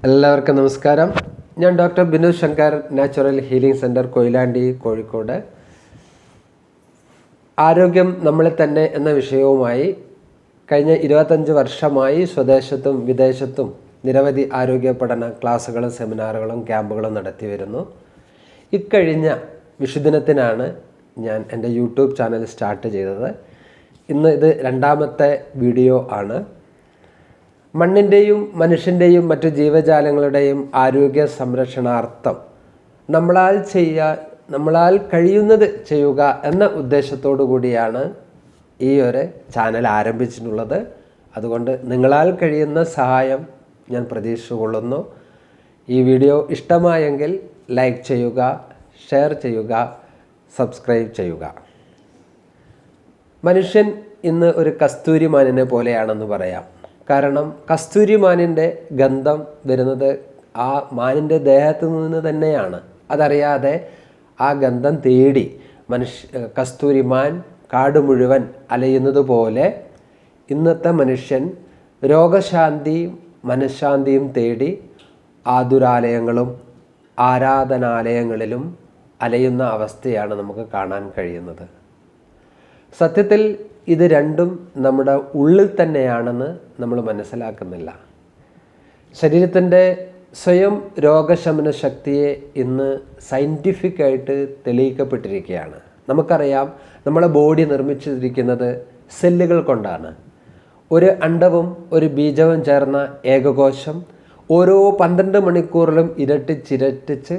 എല്ലാവർക്കും നമസ്കാരം. ഞാൻ doctor Binu Shankar, natural healing centre, Koyilandy, Kozhikode. ആരോഗ്യം നമ്മളെ തന്നെ എന്ന വിഷയവുമായി കഴിഞ്ഞ 25 വർഷമായി സ്വദേശത്തും വിദേശത്തും നിരവധി ആരോഗ്യ പഠന ക്ലാസ്സുകളും സെമിനാറുകളും ക്യാമ്പുകളും നടത്തി വരുന്നു. ഇക്കഴിഞ്ഞ വിഷുദിനത്തിനാണ് ഞാൻ എൻ്റെ യൂട്യൂബ് ചാനൽ സ്റ്റാർട്ട് ചെയ്തത്. ഇന്ന് ഇത് 2ാമത്തെ വീഡിയോ ആണ്. മണ്ണിൻ്റെയും മനുഷ്യൻ്റെയും മറ്റു ജീവജാലങ്ങളുടെയും ആരോഗ്യ സംരക്ഷണാർത്ഥം നമ്മളാൽ കഴിയുന്നത് ചെയ്യുക എന്ന ഉദ്ദേശത്തോടു കൂടിയാണ് ഈ ഒരു ചാനൽ ആരംഭിച്ചിട്ടുള്ളത്. അതുകൊണ്ട് നിങ്ങളാൽ കഴിയുന്ന സഹായം ഞാൻ പ്രതീക്ഷിച്ചുകൊള്ളുന്നു. ഈ വീഡിയോ ഇഷ്ടമായെങ്കിൽ ലൈക്ക് ചെയ്യുക, ഷെയർ ചെയ്യുക, സബ്സ്ക്രൈബ് ചെയ്യുക. മനുഷ്യൻ ഇന്ന് ഒരു കസ്തൂരിമാനിനെ പോലെയാണെന്ന് പറയാം. കാരണം കസ്തൂരിമാനിൻ്റെ ഗന്ധം വരുന്നത് ആ മാനിൻ്റെ ദേഹത്തു നിന്ന് തന്നെയാണ്. അതറിയാതെ ആ ഗന്ധം തേടി കസ്തൂരിമാൻ കാട് മുഴുവൻ അലയുന്നത് പോലെ ഇന്നത്തെ മനുഷ്യൻ രോഗശാന്തിയും മനഃശാന്തിയും തേടി ആതുരാലയങ്ങളും ആരാധനാലയങ്ങളിലും അലയുന്ന അവസ്ഥയാണ് നമുക്ക് കാണാൻ കഴിയുന്നത്. സത്യത്തിൽ ഇത് രണ്ടും നമ്മുടെ ഉള്ളിൽ തന്നെയാണെന്ന് നമ്മൾ മനസ്സിലാക്കുന്നില്ല. ശരീരത്തിൻ്റെ സ്വയം രോഗശമന ശക്തിയെ ഇന്ന് സയൻറ്റിഫിക്കായിട്ട് തെളിയിക്കപ്പെട്ടിരിക്കുകയാണ്. നമുക്കറിയാം, നമ്മളെ ബോഡി നിർമ്മിച്ചിരിക്കുന്നത് സെല്ലുകൾ കൊണ്ടാണ്. ഒരു അണ്ഡവും ഒരു ബീജവും ചേർന്ന ഏകകോശം ഓരോ 12 മണിക്കൂറിലും ഇരട്ടിച്ചിരട്ടിച്ച്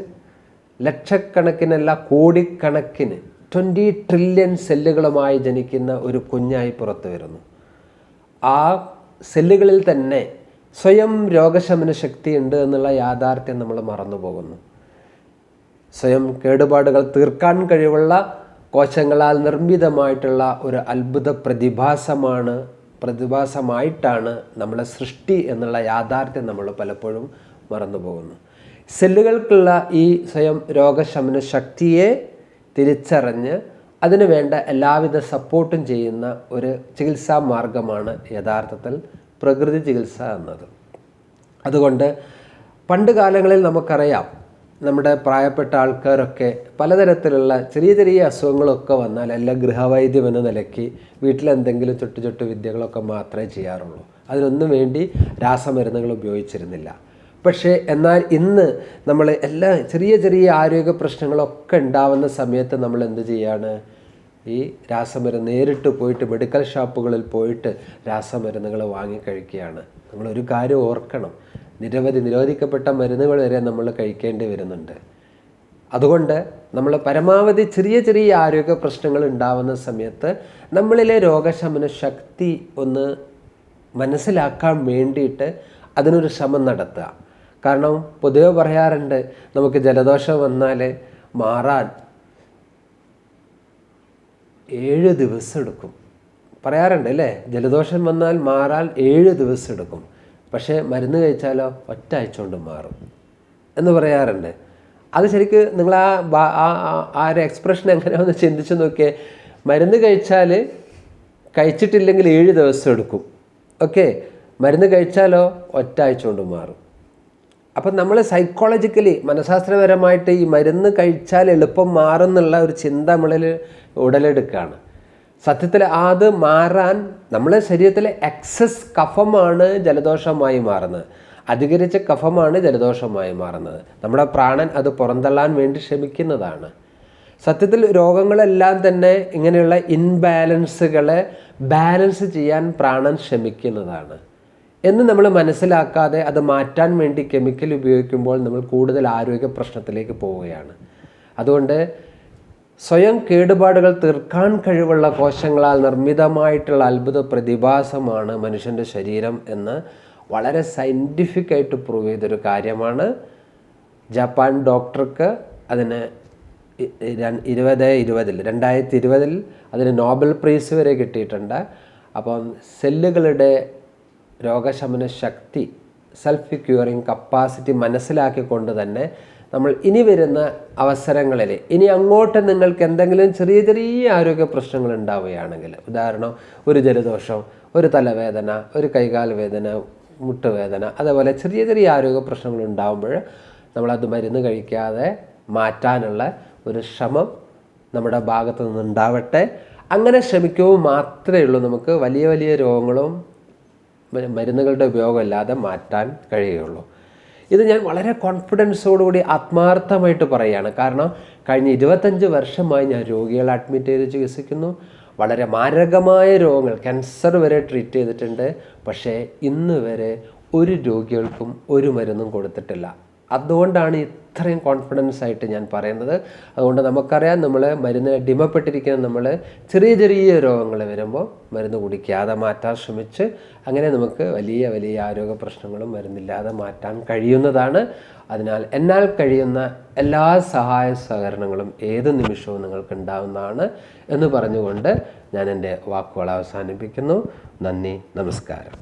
ലക്ഷക്കണക്കിനല്ല കോടിക്കണക്കിന് 20 ട്രില്യൺ സെല്ലുകളുമായി ജനിക്കുന്ന ഒരു കുഞ്ഞായി പുറത്തു വരുന്നു. ആ സെല്ലുകളിൽ തന്നെ സ്വയം രോഗശമന ശക്തി ഉണ്ട് എന്നുള്ള യാഥാർത്ഥ്യം നമ്മൾ മറന്നു പോകുന്നു. സ്വയം കേടുപാടുകൾ തീർക്കാൻ കഴിവുള്ള കോശങ്ങളാൽ നിർമ്മിതമായിട്ടുള്ള ഒരു അത്ഭുത പ്രതിഭാസമായിട്ടാണ് നമ്മളെ സൃഷ്ടി എന്നുള്ള യാഥാർത്ഥ്യം നമ്മൾ പലപ്പോഴും മറന്നു പോകുന്നു. സെല്ലുകൾക്കുള്ള ഈ സ്വയം രോഗശമന ശക്തിയെ തിരിച്ചറിഞ്ഞ് അതിനു വേണ്ട എല്ലാവിധ സപ്പോർട്ടും ചെയ്യുന്ന ഒരു ചികിത്സാ മാർഗമാണ് യഥാർത്ഥത്തിൽ പ്രകൃതി ചികിത്സ എന്നത്. അതുകൊണ്ട് പണ്ട് കാലങ്ങളിൽ നമുക്കറിയാം, നമ്മുടെ പ്രായപ്പെട്ട ആൾക്കാരൊക്കെ പലതരത്തിലുള്ള ചെറിയ ചെറിയ അസുഖങ്ങളൊക്കെ വന്നാൽ എല്ലാം ഗൃഹവൈദ്യം എന്ന നിലയ്ക്ക് വീട്ടിലെന്തെങ്കിലും ചുട്ടു വിദ്യകളൊക്കെ മാത്രമേ ചെയ്യാറുള്ളൂ. അതിനൊന്നും വേണ്ടി രാസമരുന്നുകൾ ഉപയോഗിച്ചിരുന്നില്ല. പക്ഷേ എന്നാൽ ഇന്ന് നമ്മൾ എല്ലാ ചെറിയ ചെറിയ ആരോഗ്യ പ്രശ്നങ്ങളൊക്കെ ഉണ്ടാവുന്ന സമയത്ത് നമ്മൾ എന്ത് ചെയ്യാണ്? ഈ രാസമരുന്ന് നേരിട്ട് പോയിട്ട് മെഡിക്കൽ ഷോപ്പുകളിൽ പോയിട്ട് രാസമരുന്നുകൾ വാങ്ങിക്കഴിക്കുകയാണ്. നമ്മളൊരു കാര്യം ഓർക്കണം, നിരോധിക്കപ്പെട്ട മരുന്നുകൾ വരെ നമ്മൾ കഴിക്കേണ്ടി വരുന്നുണ്ട്. അതുകൊണ്ട് നമ്മൾ പരമാവധി ചെറിയ ചെറിയ ആരോഗ്യ പ്രശ്നങ്ങൾ ഉണ്ടാവുന്ന സമയത്ത് നമ്മളിലെ രോഗശമന ശക്തി ഒന്ന് മനസ്സിലാക്കാൻ വേണ്ടിയിട്ട് അതിനൊരു ശ്രമം നടത്തുക. കാരണം പൊതുവെ പറയാറുണ്ട്, നമുക്ക് ജലദോഷം വന്നാൽ മാറാൻ 7 ദിവസം എടുക്കും. പറയാറുണ്ട് അല്ലേ? ജലദോഷം വന്നാൽ മാറാൻ 7 ദിവസം എടുക്കും. പക്ഷേ മരുന്ന് കഴിച്ചാലോ 1 ആഴ്ച കൊണ്ട് മാറും എന്ന് പറയാറുണ്ട്. അത് ശരിക്ക് നിങ്ങൾ ആ ഒരു എക്സ്പ്രഷൻ എങ്ങനെയാണെന്ന് ചിന്തിച്ച് നോക്കിയേ. മരുന്ന് കഴിച്ചിട്ടില്ലെങ്കിൽ 7 ദിവസം എടുക്കും. ഓക്കെ, മരുന്ന് കഴിച്ചാലോ 1 ആഴ്ച കൊണ്ട് മാറും. അപ്പം നമ്മൾ സൈക്കോളജിക്കലി മനഃശാസ്ത്രപരമായിട്ട് ഈ മരുന്ന് കഴിച്ചാൽ എളുപ്പം മാറുന്നുള്ള ഒരു ചിന്ത നമ്മളിൽ ഉടലെടുക്കുകയാണ്. സത്യത്തിൽ അത് മാറാൻ നമ്മളെ ശരീരത്തിലെ എക്സസ് കഫമാണ് ജലദോഷമായി മാറുന്നത്. അധികരിച്ച കഫമാണ് ജലദോഷമായി മാറുന്നത്. നമ്മുടെ പ്രാണൻ അത് പുറന്തള്ളാൻ വേണ്ടി ശ്രമിക്കുന്നതാണ്. സത്യത്തിൽ രോഗങ്ങളെല്ലാം തന്നെ ഇങ്ങനെയുള്ള ഇൻബാലൻസുകളെ ബാലൻസ് ചെയ്യാൻ പ്രാണൻ ശ്രമിക്കുന്നതാണ് എന്ന് നമ്മൾ മനസ്സിലാക്കാതെ അത് മാറ്റാൻ വേണ്ടി കെമിക്കൽ ഉപയോഗിക്കുമ്പോൾ നമ്മൾ കൂടുതൽ ആരോഗ്യ പ്രശ്നത്തിലേക്ക് പോവുകയാണ്. അതുകൊണ്ട് സ്വയം കേടുപാടുകൾ തീർക്കാൻ കഴിവുള്ള കോശങ്ങളാൽ നിർമ്മിതമായിട്ടുള്ള അത്ഭുത പ്രതിഭാസമാണ് മനുഷ്യൻ്റെ ശരീരം എന്ന് വളരെ സയൻറ്റിഫിക്കായിട്ട് പ്രൂവ് ചെയ്തൊരു കാര്യമാണ്. ജപ്പാൻ ഡോക്ടർക്ക് അതിന് 2020 അതിന് നോബൽ പ്രൈസ് വരെ കിട്ടിയിട്ടുണ്ട്. അപ്പം സെല്ലുകളുടെ രോഗശമന ശക്തി, സെൽഫ് ക്യൂറിങ് കപ്പാസിറ്റി മനസ്സിലാക്കിക്കൊണ്ട് തന്നെ നമ്മൾ ഇനി വരുന്ന അവസരങ്ങളിൽ ഇനി അങ്ങോട്ട് നിങ്ങൾക്ക് എന്തെങ്കിലും ചെറിയ ചെറിയ ആരോഗ്യ പ്രശ്നങ്ങൾ ഉണ്ടാവുകയാണെങ്കിൽ, ഉദാഹരണം ഒരു ജലദോഷം, ഒരു തലവേദന, ഒരു കൈകാൽ വേദന, മുട്ടുവേദന, അതേപോലെ ചെറിയ ചെറിയ ആരോഗ്യ പ്രശ്നങ്ങൾ ഉണ്ടാകുമ്പോൾ നമ്മളത് മരുന്ന് കഴിക്കാതെ മാറ്റാനുള്ള ഒരു ശ്രമം നമ്മുടെ ഭാഗത്തു നിന്നുണ്ടാവട്ടെ. അങ്ങനെ ശ്രമിക്കുമ്പോൾ മാത്രമേ ഉള്ളൂ നമുക്ക് വലിയ വലിയ രോഗങ്ങളും മരുന്നുകളുടെ ഉപയോഗമില്ലാതെ മാറ്റാൻ കഴിയുകയുള്ളൂ. ഇത് ഞാൻ വളരെ കോൺഫിഡൻസോടുകൂടി ആത്മാർത്ഥമായിട്ട് പറയുകയാണ്. കാരണം കഴിഞ്ഞ 25 വർഷമായി ഞാൻ രോഗികളെ അഡ്മിറ്റ് ചെയ്ത് ചികിത്സിക്കുന്നു. വളരെ മാരകമായ രോഗങ്ങൾ, ക്യാൻസർ വരെ ട്രീറ്റ് ചെയ്തിട്ടുണ്ട്. പക്ഷേ ഇന്ന് വരെ ഒരു രോഗികൾക്കും ഒരു മരുന്നും കൊടുത്തിട്ടില്ല. അതുകൊണ്ടാണ് ഇത്രയും കോൺഫിഡൻസ് ആയിട്ട് ഞാൻ പറയുന്നത്. അതുകൊണ്ട് നമുക്കറിയാം, നമ്മൾ മരുന്ന് അടിമപ്പെട്ടിരിക്കുന്ന നമ്മൾ ചെറിയ ചെറിയ രോഗങ്ങൾ വരുമ്പോൾ മരുന്ന് കുടിക്കാതെ മാറ്റാൻ ശ്രമിച്ച് അങ്ങനെ നമുക്ക് വലിയ വലിയ ആരോഗ്യ പ്രശ്നങ്ങളും മരുന്നില്ലാതെ മാറ്റാൻ കഴിയുന്നതാണ്. അതിനാൽ എന്നാൽ കഴിയുന്ന എല്ലാ സഹായ സഹകരണങ്ങളും ഏത് നിമിഷവും നിങ്ങൾക്ക് ഉണ്ടാവുന്നതാണ് എന്ന് പറഞ്ഞുകൊണ്ട് ഞാൻ എൻ്റെ വാക്കുകൾ അവസാനിപ്പിക്കുന്നു. നന്ദി, നമസ്കാരം.